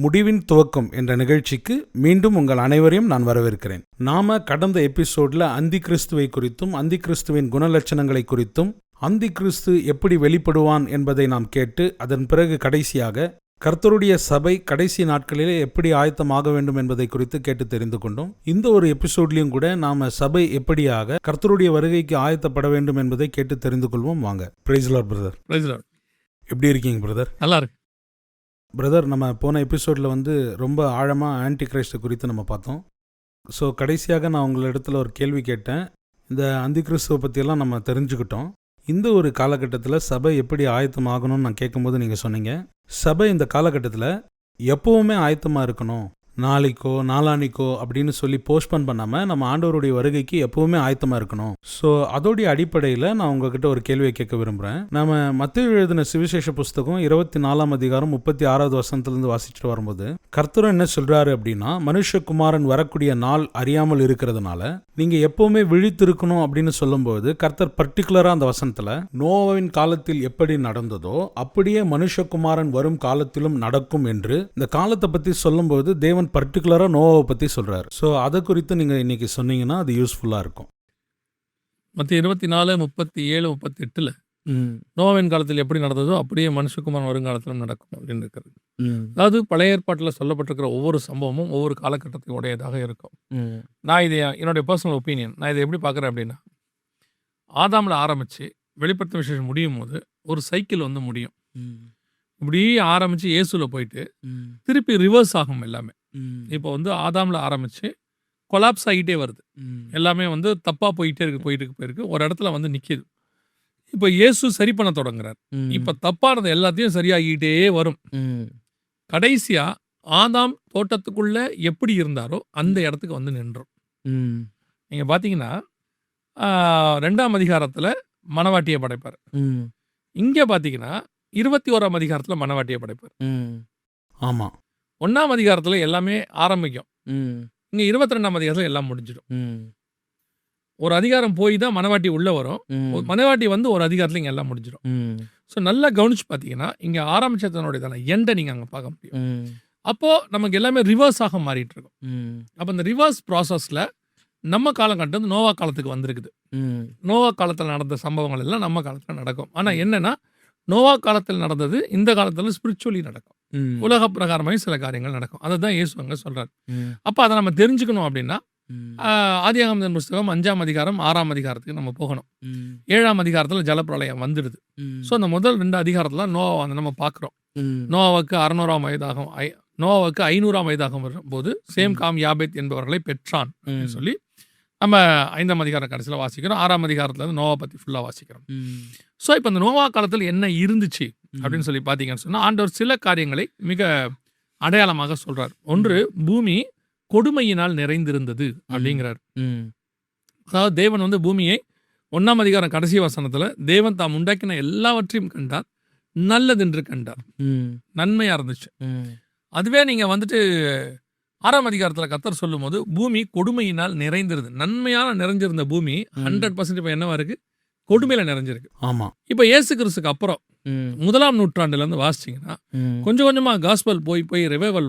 முடிவின் துவக்கம் என்ற நிகழ்ச்சிக்கு மீண்டும் உங்கள் அனைவரையும் நான் வரவேற்கிறேன். நாம கடந்த எபிசோட்ல அந்தி கிறிஸ்துவை குறித்தும் அந்தி கிறிஸ்துவின் குணலட்சணங்களை குறித்தும் அந்தி கிறிஸ்து எப்படி வெளிப்படுவான் என்பதை நாம் கேட்டு அதன் பிறகு கடைசியாக கர்த்தருடைய சபை கடைசி நாட்களிலே எப்படி ஆயத்தமாக வேண்டும் என்பதை குறித்து கேட்டு தெரிந்து கொண்டோம். இந்த ஒரு எபிசோட்லையும் கூட நாம சபை எப்படியாக கர்த்தருடைய வருகைக்கு ஆயத்தப்பட வேண்டும் என்பதை கேட்டு தெரிந்து கொள்வோம். வாங்க. Praise lord brother. Praise lord. எப்படி இருக்கீங்க பிரதர்? நல்லா இருக்கு பிரதர். நம்ம போன எபிசோடில் ரொம்ப ஆழமாக ஆன்டி கிரைஸ்ட் குறித்து நம்ம பார்த்தோம். ஸோ கடைசியாக நான் உங்களிடத்துல ஒரு கேள்வி கேட்டேன். இந்த அந்தி கிறிஸ்துவை பற்றியெல்லாம் நம்ம தெரிஞ்சுக்கிட்டோம். இந்த ஒரு காலகட்டத்தில் சபை எப்படி ஆயத்தமாகணும்னு நான் கேட்கும்போது நீங்கள் சொன்னீங்க, சபை இந்த காலகட்டத்தில் எப்போவுமே ஆயத்தமாக இருக்கணும், நாளைக்கோ நாளானிக்கோ அப்படின்னு சொல்லி போஸ்ட்போன் பண்ணாமல் நம்ம ஆண்டவருடைய வருகைக்கு எப்போவுமே ஆயத்தமாக இருக்கணும். ஸோ அதோடைய அடிப்படையில் நான் உங்ககிட்ட ஒரு கேள்வியை கேட்க விரும்புகிறேன். நம்ம மத்தேயு எழுதின சுவிசேஷ புஸ்தகம் 24 அதிகாரம் 36 வசனத்திலிருந்து வாசிச்சுட்டு வரும்போது கர்த்தர் என்ன சொல்கிறாரு அப்படின்னா, மனுஷகுமாரன் வரக்கூடிய நாள் அறியாமல் இருக்கிறதுனால நீங்கள் எப்போவுமே விழித்திருக்கணும் அப்படின்னு சொல்லும்போது கர்த்தர் பர்டிகுலராக அந்த வசனத்தில் நோவாவின் காலத்தில் எப்படி நடந்ததோ அப்படியே மனுஷகுமாரன் வரும் காலத்திலும் நடக்கும் என்று இந்த காலத்தை பற்றி சொல்லும்போது தேவன் பர்டிகுலரா நோவாவை பத்தி சொல்றாரு. சோ அத குறித்து நீங்க இன்னைக்கு சொன்னீங்கன்னா அது யூஸ்ஃபுல்லா இருக்கும். மத்திய 24, 37, 38 நோவாவின் காலத்தில் எப்படி நடந்ததோ அப்படியே மனுஷகுமாரன் வருங்காலத்திலும் நடக்கும் அப்படின்னு இருக்கிறது. அதாவது பழைய ஏற்பாட்டில் சொல்லப்பட்டிருக்கிற ஒவ்வொரு சம்பவமும் ஒவ்வொரு காலகட்டத்தை உடையதாக இருக்கும். நான் இதை என்னுடைய பர்சனல் ஒப்பீனியன், நான் இதை எப்படி பார்க்குறேன் அப்படின்னா, ஆதாமில் ஆரம்பித்து வெளிப்படுத்தும் விசேஷம் முடியும் போது ஒரு சைக்கிள் முடியும். இப்படி ஆரம்பித்து இயேசுவில் போயிட்டு திருப்பி ரிவர்ஸ் ஆகும் எல்லாமே. இப்போ ஆதாமில் ஆரம்பித்து கொலாப்ஸ் ஆகிட்டே வருது. எல்லாமே தப்பாக போயிட்டே போயிருக்கு. ஒரு இடத்துல நிற்கிது. இப்போ இயேசு சரி பண்ண தொடங்குறார். இப்போ தப்பானது எல்லாத்தையும் சரியாகிட்டே வரும். கடைசியா ஆதாம் தோட்டத்துக்குள்ள எப்படி இருந்தாரோ அந்த இடத்துக்கு நின்றோம். நீங்க பாத்தீங்கன்னா 2ஆம் அதிகாரத்துல மணவாட்டியை படைப்பார். இங்க பாத்தீங்கன்னா 21ஆம் அதிகாரத்துல மணவாட்டியை படைப்பார். ஆமா. 1ஆம் அதிகாரத்துல எல்லாமே ஆரம்பிக்கும். இங்க 22ஆம் அதிகாரத்துல எல்லாம் முடிஞ்சிடும். ஒரு அதிகாரம் போய் தான் மணவாட்டி உள்ள வரும். மணவாட்டி ஒரு அதிகாரத்துல இங்க எல்லாம் முடிஞ்சிடும். ஸோ நல்லா கவனிச்சு பார்த்தீங்கன்னா இங்க ஆரம்பிச்சதனுடைய எண்டை நீங்க அங்க பார்க்க முடியும். அப்போ நமக்கு எல்லாமே ரிவர்ஸ் ஆக மாறிட்டு இருக்கும். அப்போ இந்த ரிவர்ஸ் ப்ராசஸ்ல நம்ம காலகட்டம் நோவா காலத்துக்கு வந்திருக்குது. நோவா காலத்தில் நடந்த சம்பவங்கள் எல்லாம் நம்ம காலத்துல நடக்கும். ஆனா என்னன்னா, நோவா காலத்தில் நடந்தது இந்த காலத்துல ஸ்பிரிச்சுவலி நடக்கும். உலக பிரகாரமாக சில காரியங்கள் நடக்கும். அதை தான் இயேசு அங்க சொல்றாரு. அப்ப அதை நம்ம தெரிஞ்சுக்கணும் அப்படின்னா ஆதியாகமத்தின் புஸ்தகம் 5ஆம் அதிகாரம் 6ஆம் அதிகாரத்துக்கு நம்ம போகணும். 7ஆம் அதிகாரத்துல ஜலப்பிரளயம் வந்துடுது. ஸோ அந்த முதல் 2 அதிகாரத்துல நோவா நம்ம பார்க்குறோம். நோவாவுக்கு 600ஆம் வயதாகும், நோவாவுக்கு 500ஆம் வயதாகும் வரும்போது சேம் காம் யாபேத் என்பவர்களை பெற்றான் அப்படின்னு சொல்லி நம்ம 5ஆம் அதிகாரம் கடைசியில் வாசிக்கிறோம். 6ஆம் அதிகாரத்துல நோவா பத்தி ஃபுல்லா வாசிக்கிறோம். ஸோ இப்போ இந்த நோவா காலத்தில் என்ன இருந்துச்சு அப்படின்னு சொல்லி பார்த்தீங்கன்னு சொன்னா, ஆண்டவர் சில காரியங்களை மிக அடையாளமாக சொல்றார். ஒன்று, பூமி கொடுமையினால் நிறைந்திருந்தது அப்படிங்கிறார். அதாவது தேவன் பூமியை 1ஆம் அதிகாரம் கடைசி வசனத்துல தேவன் தாம் உண்டாக்கின எல்லாவற்றையும் கண்டார், நல்லதென்று கண்டார், நன்மையா இருந்துச்சு. அதுவே நீங்க 6ஆம் அதிகாரத்துல கர்த்தர் சொல்லும் போது பூமி கொடுமையினால் நிறைந்திருது. நன்மையான நிறைஞ்சிருந்த பூமி 100% இப்ப என்னவா இருக்கு? கொடுமையில நிறைஞ்சிருக்கு. ஆமா. இப்ப இயேசு கிறிஸ்துக்கு அப்புறம் 1ஆம் நூற்றாண்டுல இருந்து வாசிச்சீங்கன்னா கொஞ்சம் கொஞ்சமா காஸ்பல் போய் ரிவைவல்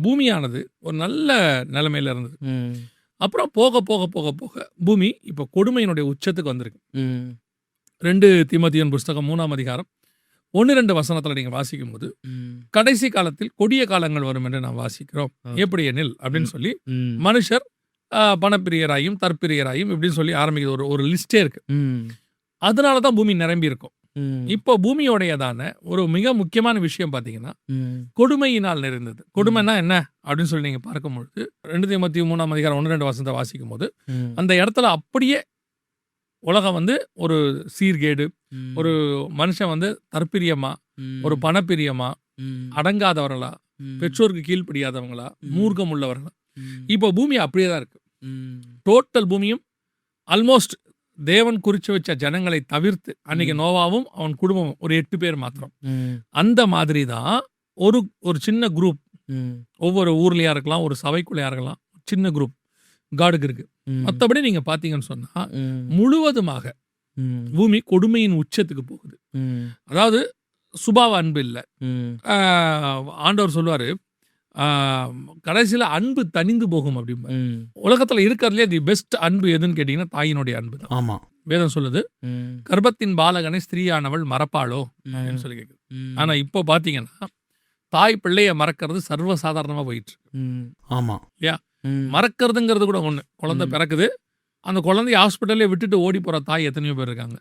பூமியானது ஒரு நல்ல நிலைமையில இருந்தது. அப்புறம் போக போக போக போக பூமி இப்ப கொடுமையினுடைய உச்சத்துக்கு வந்திருக்கு. 2 தீமோத்தேயு புஸ்தகம் 3ஆம் அதிகாரம் 1-2 வசனத்துல நீங்க வாசிக்கும் போது கடைசி காலத்தில் கொடிய காலங்கள் வரும் என்று நாம் வாசிக்கிறோம். எப்படி எனில் அப்படின்னு சொல்லி மனுஷர் பணப்பிரியராயும் தற்பிரியராயும் இப்படின்னு சொல்லி ஆரம்பிக்கிறது ஒரு லிஸ்டே இருக்கு. அதனாலதான் பூமி நிரம்பி இருக்கும். இப்போ பூமியோடையதான ஒரு மிக முக்கியமான விஷயம் பாத்தீங்கன்னா கொடுமையினால் நிறைந்தது. கொடுமைன்னா என்ன அப்படின்னு சொல்லி நீங்க பார்க்கும்பொழுது 2 தீமோத்தேயு 3ஆம் அதிகாரம் 1-2 வசனத்தை வாசிக்கும் போது அந்த இடத்துல அப்படியே உலகம் ஒரு சீர்கேடு, ஒரு மனுஷன் தற்பிரியமா, ஒரு பணப்பிரியமா, அடங்காதவர்களா, பெற்றோருக்கு கீழ்ப்படியாதவங்களா, மூர்க்கம் உள்ளவர்களா, இப்போ பூமி அப்படியே தான் இருக்கு. டோட்டல் பூமியும் ஆல்மோஸ்ட் தேவன் குறிச்சு வச்ச ஜனங்களை தவிர்த்து அன்னைக்கு நோவாவும் அவன் குடும்பமும் ஒரு 8 பேர் மாத்திரம். அந்த மாதிரி தான் ஒரு சின்ன குரூப் ஒவ்வொரு ஊர்லயா இருக்கலாம், ஒரு சபைக்குள்ளையா இருக்கலாம், சின்ன குரூப் காடுக்கு இருக்கு. மற்றபடி நீங்க பாத்தீங்கன்னு சொன்னா முழுவதுமாக பூமி கொடுமையின் உச்சத்துக்கு போகுது. அதாவது சுபாவ அன்பு இல்லை. ஆண்டவர் சொல்லுவாரு, கடைசியில் அன்பு தணிந்து போகும் அப்படிம்பா. உலகத்தில் இருக்கிறதுலே தி பெஸ்ட் அன்பு எதுன்னு கேட்டிங்கன்னா தாயினுடைய அன்பு தான். ஆமாம், வேதம் சொல்லுது கர்ப்பத்தின் பாலகனை ஸ்திரீயானவள் மறப்பாளோ அப்படின்னு சொல்லி கேட்குது. ஆனால் இப்போ பார்த்தீங்கன்னா தாய் பிள்ளைய மறக்கிறது சர்வசாதாரணமாக போயிட்டு இருக்கு. ஆமாம் இல்லையா? மறக்கிறதுங்கிறது கூட ஒன்று. குழந்தை பிறக்குது, அந்த குழந்தைய ஹாஸ்பிட்டல்லே விட்டுட்டு ஓடி போகிற தாய் எத்தனையோ பேர் இருக்காங்க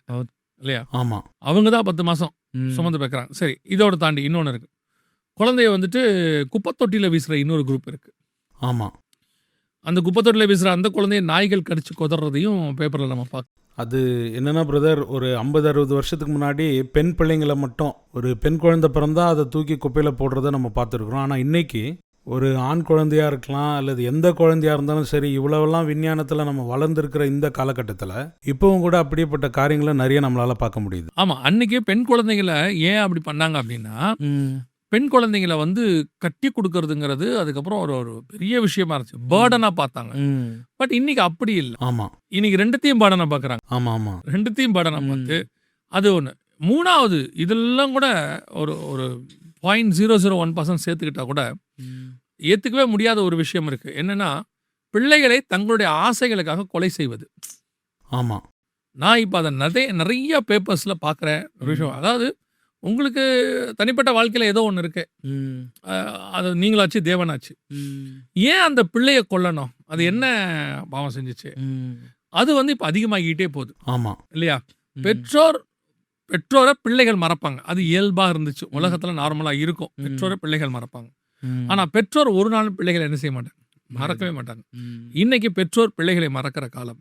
இல்லையா? ஆமாம், அவங்க தான் 10 மாதம் சுமந்து பேக்குறாங்க. சரி, இதோட தாண்டி இன்னொன்று இருக்குது. குழந்தைய வந்துட்டு குப்பத்தொட்டியில் வீசுகிற இன்னொரு குரூப் இருக்குது. ஆமாம், அந்த குப்பத்தொட்டியில் வீசுகிற அந்த குழந்தைய நாய்கள் கடிச்சு கொதறதையும் பேப்பரில் நம்ம பார்க்க. அது என்னென்னா பிரதர், ஒரு 50-60 வருஷத்துக்கு முன்னாடி பெண் பிள்ளைங்களை மட்டும், ஒரு பெண் குழந்தை பிறந்தா அதை தூக்கி குப்பையில் போடுறத நம்ம பார்த்துருக்குறோம். ஆனால் இன்னைக்கு ஒரு ஆண் குழந்தையாக இருக்கலாம் அல்லது எந்த குழந்தையாக இருந்தாலும் சரி, இவ்வளவெல்லாம் விஞ்ஞானத்தில் நம்ம வளர்ந்துருக்கிற இந்த காலகட்டத்தில் இப்போவும் கூட அப்படிப்பட்ட காரியங்களை நிறைய நம்மளால் பார்க்க முடியுது. ஆமாம், அன்றைக்கி பெண் குழந்தைகளை ஏன் அப்படி பண்ணாங்க அப்படின்னா, பெண் குழந்தைங்களை வந்து கட்டி கொடுக்கறதுங்கிறது அதுக்கப்புறம் ஒரு பெரிய விஷயமா இருந்துச்சு, பேர்டனாக பார்த்தாங்க. பட் இன்னைக்கு அப்படி இல்லை. ஆமாம், இன்னைக்கு ரெண்டுத்தையும் பேர்டனாக பார்க்குறாங்க. ஆமாம், ஆமாம், ரெண்டுத்தையும் பேர்டனாக பார்த்து அது ஒன்று. மூணாவது, இதெல்லாம் கூட ஒரு 0.001% சேர்த்துக்கிட்டா கூட ஏற்றுக்கவே முடியாத ஒரு விஷயம் இருக்குது. என்னென்னா, பிள்ளைகளை தங்களுடைய ஆசைகளுக்காக கொலை செய்வது. ஆமாம், நான் இப்போ அதை நிறைய பேப்பர்ஸில் பார்க்குறேன் ஒரு விஷயம். அதாவது உங்களுக்கு தனிப்பட்ட வாழ்க்கையில் ஏதோ ஒன்று இருக்கு, அது நீங்களாச்சு தேவனாச்சு, ஏன் அந்த பிள்ளையை கொல்லணும்? அது என்ன பாவம் செஞ்சிச்சு? அது வந்து இப்போ அதிகமாகிட்டே போகுது. ஆமாம், இல்லையா? பெற்றோரை பிள்ளைகள் மறப்பாங்க. அது இயல்பாக இருந்துச்சு, உலகத்தில் நார்மலாக இருக்கும். பெற்றோரை பிள்ளைகள் மறப்பாங்க. ஆனால் பெற்றோர் ஒரு நாள் பிள்ளைகளை என்ன செய்ய மாட்டாங்க, மறக்கவே மாட்டாங்க. இன்னைக்கு பெற்றோர் பிள்ளைகளை மறக்கிற காலம்,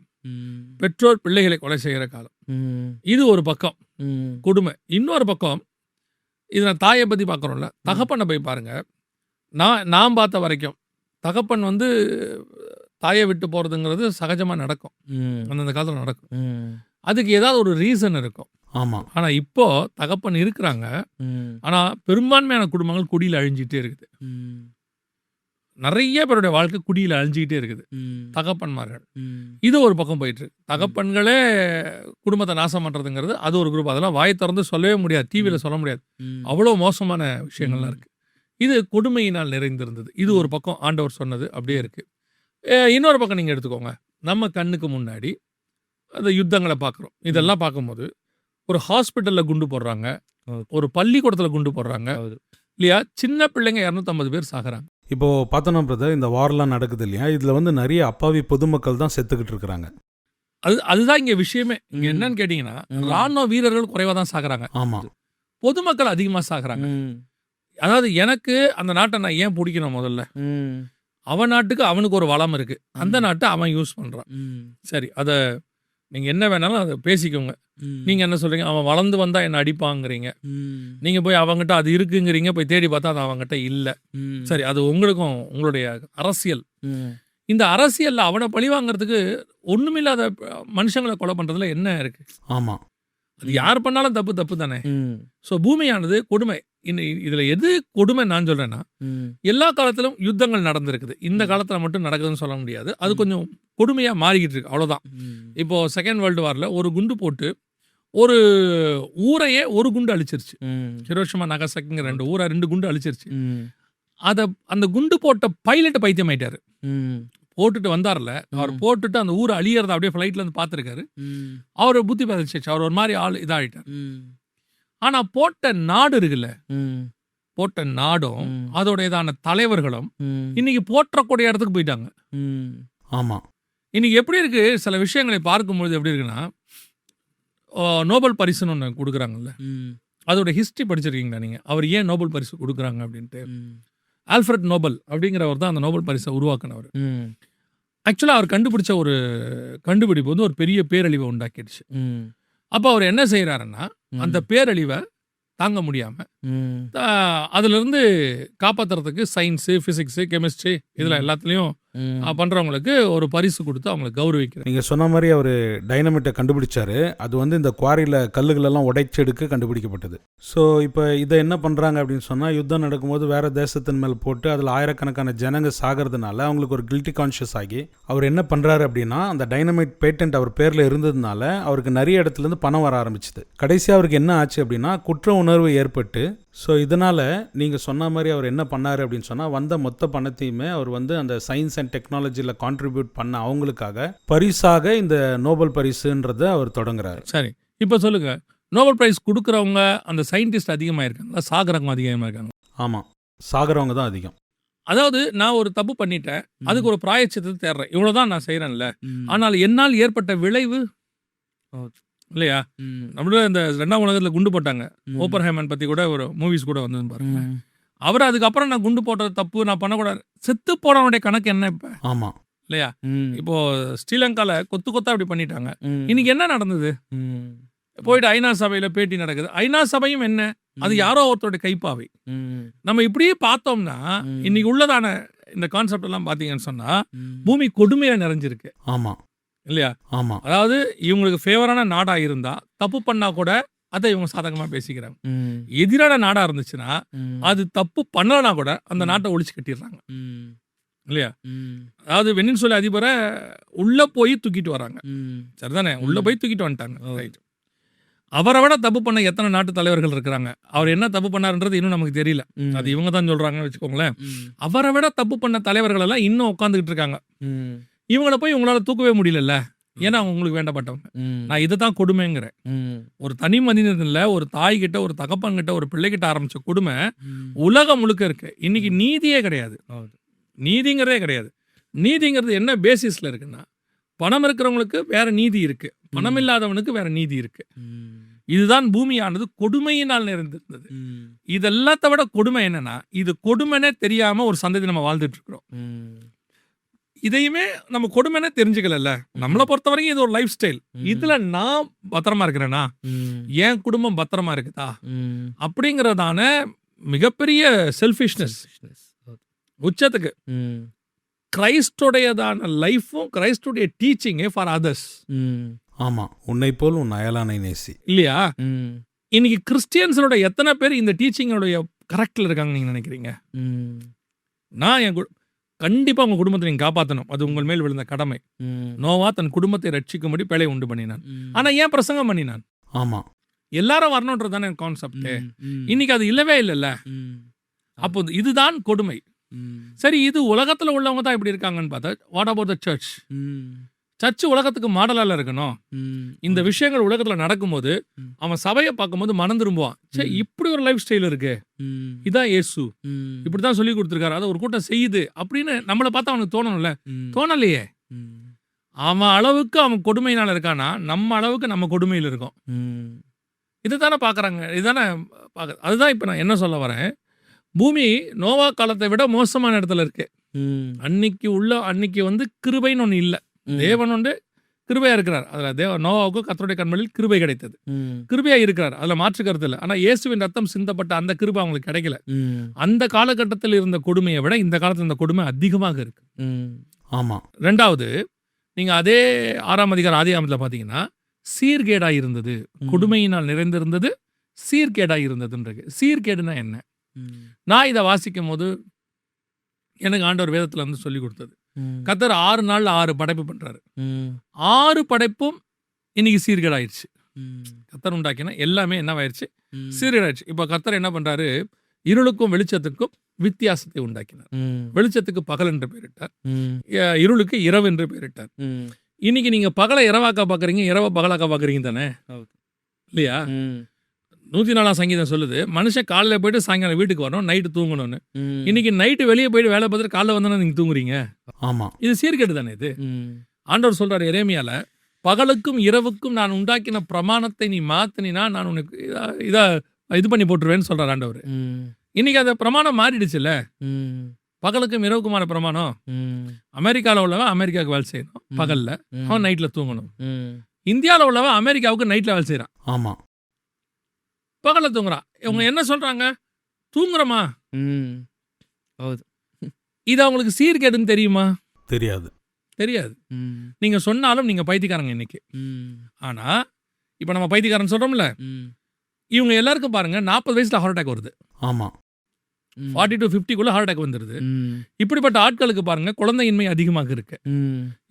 பெற்றோர் பிள்ளைகளை கொலை செய்கிற காலம். இது ஒரு பக்கம் கொடுமை. இன்னொரு பக்கம், இது நான் தாயை பற்றி பார்க்குறோம்ல, தகப்பனை போய் பாருங்க. நான் பார்த்த வரைக்கும் தகப்பன் வந்து தாயை விட்டு போகிறதுங்கிறது சகஜமாக நடக்கும், அந்தந்த காலத்தில் நடக்கும். அதுக்கு ஏதாவது ஒரு ரீசன் இருக்கும். ஆமாம், ஆனால் இப்போ தகப்பன் இருக்கிறாங்க, ஆனால் பெரும்பான்மையான குடும்பங்கள் குடியில் அழிஞ்சிட்டே இருக்குது. நிறைய பேருடைய வாழ்க்கை குடியில் அழிஞ்சிக்கிட்டே இருக்குது, தகப்பன்மார்கள். இது ஒரு பக்கம் போயிட்டு இருக்கு. தகப்பன்களே குடும்பத்தை நாசம் பண்ணுறதுங்கிறது அது ஒரு குரூப். அதெல்லாம் வாயை திறந்து சொல்லவே முடியாது, டிவியில் சொல்ல முடியாது, அவ்வளோ மோசமான விஷயங்கள்லாம் இருக்குது. இது கொடுமையினால் நிறைந்திருந்தது. இது ஒரு பக்கம் ஆண்டவர் சொன்னது அப்படியே இருக்குது. இன்னொரு பக்கம் நீங்கள் எடுத்துக்கோங்க, நம்ம கண்ணுக்கு முன்னாடி அந்த யுத்தங்களை பார்க்குறோம். இதெல்லாம் பார்க்கும்போது ஒரு ஹாஸ்பிட்டலில் குண்டு போடுறாங்க, ஒரு பள்ளிக்கூடத்தில் குண்டு போடுறாங்க இல்லையா? சின்ன பிள்ளைங்க 250 பேர் சாகுறாங்க. இப்போது பார்த்தோன்னா பிரதர், இந்த வார்லாம் நடக்குது இல்லையா, இதில் வந்து நிறைய அப்பாவி பொதுமக்கள் தான் செத்துக்கிட்டு இருக்கிறாங்க. அதுதான் இங்கே விஷயமே. இங்கே என்னன்னு கேட்டிங்கன்னா, ராணுவ வீரர்கள் குறைவாக தான் சாகுறாங்க. ஆமாம், பொதுமக்கள் அதிகமாக சாகுறாங்க. அதாவது எனக்கு அந்த நாட்டை நான் ஏன் பிடிக்கணும்? முதல்ல அவன் நாட்டுக்கு அவனுக்கு ஒரு வளம் இருக்குது, அந்த நாட்டை அவன் யூஸ் பண்ணுறான். சரி, அதை நீங்கள் என்ன வேணாலும் அதை பேசிக்கோங்க. நீங்கள் என்ன சொல்கிறீங்க? அவன் வளர்ந்து வந்தால் என்ன அடிப்பாங்கிறீங்க. நீங்கள் போய் அவங்ககிட்ட அது இருக்குங்கிறீங்க, போய் தேடி பார்த்தா அது அவங்ககிட்ட இல்லை. சரி, அது உங்களுக்கும் உங்களுடைய அரசியல். இந்த அரசியலில் அவனை பழி வாங்கிறதுக்கு ஒன்றுமில்லாத மனுஷங்களை கொலை பண்ணுறதுல என்ன இருக்குது? ஆமாம், அது யார் பண்ணாலும் தப்பு தானே. ஸோ பூமியானது கொடுமை. இதில் எது கொடுமை நான் சொல்கிறேன்னா, எல்லா காலத்திலும் யுத்தங்கள் நடந்திருக்குது, இந்த காலத்தில் மட்டும் நடக்குதுன்னு சொல்ல முடியாது. அது கொஞ்சம் கொடுமையாக மாறிக்கிட்டு இருக்கு, அவ்வளோதான். இப்போது செகண்ட் வேர்ல்டு வாரில் ஒரு குண்டு போட்டு ஒரு ஊரையே ஒரு குண்டு அழிச்சிருச்சு. ஹிரோஷிமா நாகாசாக்கிங்கிற 2 ஊரை 2 குண்டு அழிச்சிருச்சு. அந்த குண்டு போட்ட பைலட் பைத்தியம் ஆயிட்டாரு. போட்டுட்டு வந்தார்ல, அவர் போட்டுட்டு அந்த ஊரை அழியறத அப்படியே ஃப்ளைட்ல இருந்து பார்த்துருக்காரு. அவர் புத்தி பதிச்சிச்சு, அவர் ஒரு மாதிரி ஆள் இதாகிட்டார். ஆனா போட்ட நாடு இருக்குல்ல, போட்ட நாடும் அதோட இதான தலைவர்களும் இன்னைக்கு போற்றக்கூடிய இடத்துக்கு போயிட்டாங்க. ஆமா, இன்னைக்கு எப்படி இருக்கு, சில விஷயங்களை பார்க்கும்பொழுது எப்படி இருக்குன்னா, நோபல் பரிசுன்னு ஒன்று கொடுக்குறாங்கல்ல, அதோட ஹிஸ்ட்ரி படிச்சிருக்கீங்களா நீங்க? அவர் ஏன் நோபல் பரிசு கொடுக்குறாங்க அப்படின்ட்டு. ஆல்ஃபிரட் நோபல் அப்படிங்கிறவர் தான் அந்த நோபல் பரிசை உருவாக்குனவர். ஆக்சுவலாக அவர் கண்டுபிடிச்ச ஒரு கண்டுபிடிப்பு வந்து ஒரு பெரிய பேரழிவை உண்டாக்கிடுச்சு. அப்போ அவர் என்ன செய்யறாருன்னா, அந்த பேரழிவை தாங்க முடியாம அதுல இருந்து காப்பாத்துறதுக்கு சயின்ஸு, பிசிக்ஸு, கெமிஸ்ட்ரி இதுல எல்லாத்துலயும் பண்றவங்களுக்கு ஒரு பரிசு கொடுத்து அவங்களை கௌரவிக்கிறார். நீங்க சொன்ன மாதிரி அவர் டைனமிட்டை கண்டுபிடிச்சாரு. அது வந்து இந்த குவாரியில கல்லுகள் எல்லாம் உடைச்செடுக்க கண்டுபிடிக்கப்பட்டது. ஸோ இப்போ இதை என்ன பண்றாங்க அப்படின்னு சொன்னா, யுத்தம் நடக்கும்போது வேற தேசத்தின் மேல் போட்டு அதில் ஆயிரக்கணக்கான ஜனங்க சாகிறதுனால அவங்களுக்கு ஒரு கில்ட்டி கான்ஷியஸ் ஆகி அவர் என்ன பண்றாரு அப்படின்னா, அந்த டைனமைட் பேட்டன்ட் அவர் பேர்ல இருந்ததுனால அவருக்கு நிறைய இடத்துல இருந்து பணம் வர ஆரம்பிச்சுது. கடைசியாக அவருக்கு என்ன ஆச்சு அப்படின்னா, குற்ற உணர்வு ஏற்பட்டு ஸோ இதனால் நீங்கள் சொன்ன மாதிரி அவர் என்ன பண்ணார் அப்படின்னு சொன்னால், வந்த மொத்த பணத்தையுமே அவர் வந்து அந்த சயின்ஸ் அண்ட் டெக்னாலஜியில் கான்ட்ரிபியூட் பண்ண அவங்களுக்காக பரிசாக இந்த நோபல் பரிசுன்றதை அவர் தொடங்குறாரு. சரி, இப்போ சொல்லுங்க, நோபல் பிரைஸ் கொடுக்குறவங்க அந்த சயின்டிஸ்ட் அதிகமாக இருக்காங்களா, சாகுறவங்க அதிகமாக இருக்காங்க? ஆமாம், சாகிறவங்க தான் அதிகம். அதாவது நான் ஒரு தப்பு பண்ணிட்டேன், அதுக்கு ஒரு பிராயச்சித்தத்தை தேடுறேன், இவ்வளோதான் நான் செய்கிறேன்ல, ஆனால் என்னால் ஏற்பட்ட விளைவு இல்லையா? நம்மள இந்த 2ஆம் உலகத்தில் குண்டு போட்டாங்க, ஓப்பன்ஹைமர் பற்றி கூட ஒரு மூவிஸ் கூட வந்து பாருங்க. அவர் அதுக்கப்புறம் நான் குண்டு போட்டது தப்பு, நான் பண்ணக்கூடாது, செத்து போனவனுடைய கணக்கு என்ன இப்போ? ஆமாம் இல்லையா? இப்போ ஸ்ரீலங்கால கொத்து கொத்தா அப்படி பண்ணிட்டாங்க. இன்னைக்கு என்ன நடந்தது? போயிட்டு ஐநா சபையில பேட்டி நடக்குது. ஐநா சபையும் என்ன, அது யாரோ ஒருத்தருடைய கைப்பாவை. நம்ம இப்படியே பார்த்தோம்னா இன்னைக்கு உள்ளதான இந்த கான்செப்ட் எல்லாம் பாத்தீங்கன்னு சொன்னா பூமி கொடுமையா நிறைஞ்சிருக்கு. ஆமா இல்லையா? ஆமா. அதாவது இவங்களுக்கு ஃபேவரான நாடா இருந்தா தப்பு பண்ணா கூட அதை இவங்க சாதகமா பேசிக்கிறாங்க. எதிரான நாடா இருந்துச்சுன்னா அது தப்பு பண்ணலனா கூட அந்த நாட்டை ஒழிச்சு கட்டிடுறாங்க. இல்லையா? அதாவது வெனின்சுலா அதிபரை உள்ள போய் தூக்கிட்டு வராங்க. சரிதானே? உள்ள போய் தூக்கிட்டு வந்துட்டாங்க. ரைட். அவரை விட தப்பு பண்ண எத்தனை நாட்டு தலைவர்கள் இருக்கிறாங்க. அவர் என்ன தப்பு பண்ணாருன்றது இன்னும் நமக்கு தெரியல. அது இவங்க தான் சொல்றாங்கன்னு வச்சுக்கோங்களேன். அவரை விட தப்பு பண்ண தலைவர்கள் எல்லாம் இன்னும் உட்காந்துக்கிட்டு இருக்காங்க. இவங்களை போய் உங்களால தூக்கவே முடியல. ஏன்னா அவங்க உங்களுக்கு வேண்டப்பட்டவங்க. நான் இதை தான் கொடுமைங்கிறேன். ஒரு தனி மனிதன்ல ஒரு தாய் கிட்ட, ஒரு தகப்பன் கிட்ட, ஒரு பிள்ளைகிட்ட ஆரம்பிச்ச கொடுமை உலகம் முழுக்க இருக்கு. இன்னைக்கு நீதியே கிடையாது. நீதிங்கிறதே கிடையாது. நீதிங்கிறது என்ன பேசிஸ்ல இருக்குன்னா, பணம் இருக்கிறவங்களுக்கு வேற நீதி இருக்கு, பணம் இல்லாதவனுக்கு வேற நீதி இருக்கு. இதுதான் பூமியானது கொடுமையினால் நிறைந்திருந்தது. இதெல்லாத்த விட கொடுமை என்னன்னா, இது கொடுமைனே தெரியாம ஒரு சந்ததி நம்ம வாழ்ந்துட்டு இருக்கிறோம். இதையுமே நம்ம கொடுமைனே தெரிஞ்சுக்கல. நம்மளை பொறுத்த வரைக்கும் இது ஒரு லைஃப் ஸ்டைல். இதுல நான் பத்திரமா இருக்கிறேனா, என் குடும்பம் பத்திரமா இருக்குதா அப்படிங்கறதான மிகப்பெரிய செல்ஃபிஷ்னஸ் உச்சத்துக்கு. கிரைஸ்டோடையதான லைஃபும் கிரைஸ்டோடைய டீச்சிங்கே ஃபார் அதர்ஸ். ஆமா, உன்னை போல் உன் அயலானை நேசி. இல்லையா? இன்னைக்கு கிறிஸ்டியன்ஸோட எத்தனை பேர் இந்த டீச்சிங்கோடைய கரெக்ட்ல இருக்காங்க நீங்க நினைக்கிறீங்க? நான் என் கண்டிப்பா உங்க குடும்பத்தை நீங்க காப்பாற்றணும், அது உங்கள் மேல் விழுந்த கடமை. நோவா தன் குடும்பத்தை ரட்சிக்கும்படி பிழை உண்டு பண்ணினான். ஆனா ஏன் பிரசங்கம் பண்ணினான்? ஆமா, எல்லாரும் வரணும்ன்றது தானே கான்செப்ட். இன்னைக்கு அது இல்லவே இல்லைல்ல. அப்போ இதுதான் கொடுமை. சரி, இது உலகத்துல உள்ளவங்க தான் இப்படி இருக்காங்கன்னு பார்த்தா, what about the church? Church உலகத்துக்கு மாடலால இருக்கணும். இந்த விஷயங்கள் உலகத்துல நடக்கும்போது அவன் சபையை பார்க்கும்போது மனம் திரும்புவான். சரி, இப்படி ஒரு லைஃப் ஸ்டைல் இருக்கு, இதான் இயேசு இப்படிதான் சொல்லி கொடுத்துருக்காரு, அதை ஒரு கூட்டம் செய்யுது அப்படின்னு நம்மளை பார்த்தா அவனுக்கு தோணணும்ல. தோணலையே. அவன் அளவுக்கு அவன் கொடுமையினால இருக்கானா, நம்ம அளவுக்கு நம்ம கொடுமையில் இருக்கோம். இதுதானே பாக்குறாங்க. இதுதானே அதுதான் இப்ப நான் என்ன சொல்ல வரேன். பூமி நோவா காலத்தை விட மோசமான இடத்துல இருக்கு. அன்னைக்கு வந்து கிருபைன்னு ஒண்ணு இல்லை. தேவன் வந்து கிருபையா இருக்கிறார். அதுல நோவாவுக்கு கர்த்தருடைய கண்களில் கிருபை கிடைத்தது. கிருபையா இருக்கிறார், அதுல மாற்று கருத்து இல்லை. ஆனா இயேசுவின் ரத்தம் சிந்தப்பட்ட அந்த கிருபை அவங்களுக்கு கிடைக்கல. அந்த காலகட்டத்தில் இருந்த கொடுமையை விட இந்த காலத்துல இந்த கொடுமை அதிகமாக இருக்கு. ஆமா. ரெண்டாவது, நீங்க அதே 6ஆம் அதிகாரம் ஆதியாகமத்துல பாத்தீங்கன்னா, சீர்கேடா இருந்தது, கொடுமையினால் நிறைந்திருந்தது, சீர்கேடா இருந்ததுன்றது. சீர்கேடுனா என்ன? நான் இதை வாசிக்கும் போது எனக்கு ஆண்டவர் வேதத்துல வந்து சொல்லி கொடுத்தது. கர்த்தர் 6 நாள்ல 6 படைப்பு பண்றாரு. 6 படைப்பும் இன்னைக்கு சீர்கேடாயிருச்சு. கர்த்தர் உண்டாக்கினா எல்லாமே என்னவாயிருச்சு? சீர்கேடாயிருச்சு. இப்ப கர்த்தர் என்ன பண்றாரு? இருளுக்கும் வெளிச்சத்துக்கும் வித்தியாசத்தை உண்டாக்கினார். வெளிச்சத்துக்கு பகல் என்று பெயரிட்டார், இருளுக்கு இரவு என்று பெயரிட்டார். இன்னைக்கு நீங்க பகலை இரவாக்கா பாக்குறீங்க, இரவ பகலாக்கா பாக்குறீங்க தானே? இல்லையா? 104ஆம் சங்கீதம் சொல்லுது, மனுஷன் காலையில போயிட்டு சாயங்காலம் வீட்டுக்கு வரணும், நைட்டு தூங்கணும்னு. இன்னைக்கு நைட்டு வெளியே போயிட்டு வேலை பார்த்துட்டு காலைல வந்தோன்னா நீங்க தூங்குறீங்க. ஆமா, இது சீர்கேடு தானே இது. ஆண்டவர் சொல்றாரு எரேமியால, பகலுக்கும் இரவுக்கும் நான் உண்டாக்கின பிரமாணத்தை நீ மாத்தினா நான் உனக்கு இது பண்ணி போட்டுருவேன்னு சொல்றாரு ஆண்டவர். இன்னைக்கு அந்த பிரமாணம் மாறிடுச்சுல்ல. பகலுக்கும் இரவுக்குமான பிரமாணம். அமெரிக்காவில் உள்ளவன் அமெரிக்காவுக்கு வேலை செய்யணும் பகல்ல, அவன் நைட்ல தூங்கணும். இந்தியாவில் உள்ளவன் அமெரிக்காவுக்கு நைட்ல வேலை செய்யறான். ஆமா, பகல்ல தூங்குறான். இவங்க என்ன சொல்றாங்க? தூங்குறமா? இது அவங்களுக்கு சீர்கேடுன்னு தெரியுமா? தெரியாது. தெரியாது. நீங்க சொன்னாலும் நீங்க பைத்தியக்காரங்க இன்னைக்கு. ஆனா இப்ப நம்ம பைத்தியக்காரன் சொல்றோம்ல, இவங்க எல்லாருக்கும் பாருங்க 40 வயசுல ஹார்ட் அட்டாக் வருது. ஆமா, 40 to 50 ஹார்ட் அட்டாக் வந்துருது. இப்படிப்பட்ட ஆட்களுக்கு பாருங்க குழந்தையின்மை அதிகமாக இருக்கு.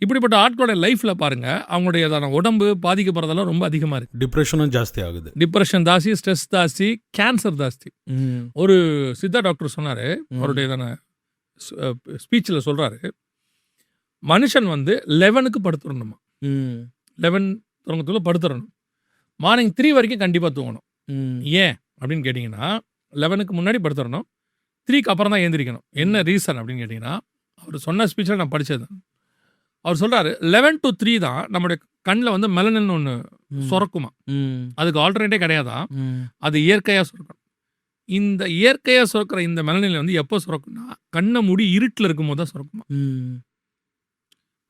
இப்படிப்பட்ட ஆட்களோட லைஃப்ல பாருங்க அவங்களுடைய உடம்பு பாதிக்கப்படுறதெல்லாம் ரொம்ப அதிகமா இருக்கு. டிப்ரெஷனும் ஜாஸ்தி ஆகுது. டிப்ரெஷன் ஜாஸ்தி, ஸ்ட்ரெஸ் ஜாஸ்தி, கேன்சர் ஜாஸ்தி. ஒரு சித்தா டாக்டர் சொன்னாரு, அவருடைய ஸ்பீச்சில் சொல்றாரு, மனுஷன் 11க்கு படுத்துடணுமா, 11 தொடங்கத்துக்குள்ள படுத்துடணும், மார்னிங் 3 வரைக்கும் கண்டிப்பாக தூங்கணும். ஏன் அப்படின்னு கேட்டிங்கன்னா 11க்கு முன்னாடி படுத்துடணும், 3க்கு அப்புறம் தான் ஏந்திரிக்கணும். என்ன ரீசன் அப்படின்னு கேட்டிங்கன்னா, அவர் சொன்ன ஸ்பீச்சில் நான் படித்தது. அவர் சொல்கிறாரு 11 to 3 தான் நம்மளுடைய கண்ணில் மெலனின் ஒன்று சுரக்குமா, அதுக்கு ஆல்டர்னேட்டே கிடையாதான், அது இயற்கையாக சுரக்கணும். இந்த இயற்கையாக சுரக்கிற இந்த மெலனில் எப்போ சுரக்கும்னா கண்ணை மூடி இருட்டில் இருக்கும்போது தான் சுரக்குமா.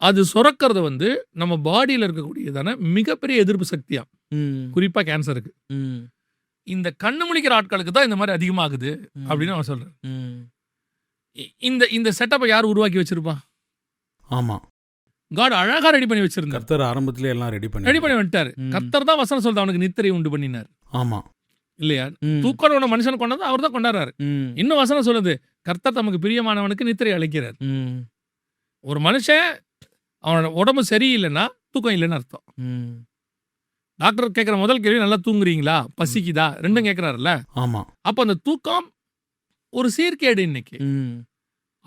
அது சுரக்கிறது நம்ம பாடியில் இருக்கக்கூடியதான மிகப்பெரிய எதிர்ப்பு சக்தியா, குறிப்பாக கேன்சருக்கு. இந்த கண்ணு முழிக்கிற ஆட்களுக்கு தான் இந்த மாதிரி அதிகமாகுது அப்படின்னு அவன் சொல்றேன். இந்த செட்டப்பை யார் உருவாக்கி வச்சிருப்பா? ஆமா, காட் அழகா ரெடி பண்ணி வச்சிருந்தார். கர்த்தர் ஆரம்பத்திலே எல்லாம் ரெடி பண்ணி வந்துட்டாரு. கர்த்தர் தான் வசனம் சொல்றது அவனுக்கு நித்திரை உண்டு பண்ணினார். ஆமா இல்லையா? தூக்கம் மனுஷன் கொண்டது அவர் தான் கொண்டாடுறாரு. இன்னும் வசனம் சொல்லுது, கர்த்தர் தமக்கு பிரியமானவனுக்கு நித்திரை அழைக்கிறார். ஒரு மனுஷன் அவனோட உடம்பு சரியில்லைன்னா தூக்கம் இல்லைன்னு அர்த்தம். டாக்டர் கேட்குற முதல் கேள்வி, நல்லா தூங்குறீங்களா, பசிக்குதா, ரெண்டும் கேட்குறாருல்ல. ஆமா. அப்போ அந்த தூக்கம் ஒரு சீர்கேடு. இன்னைக்கு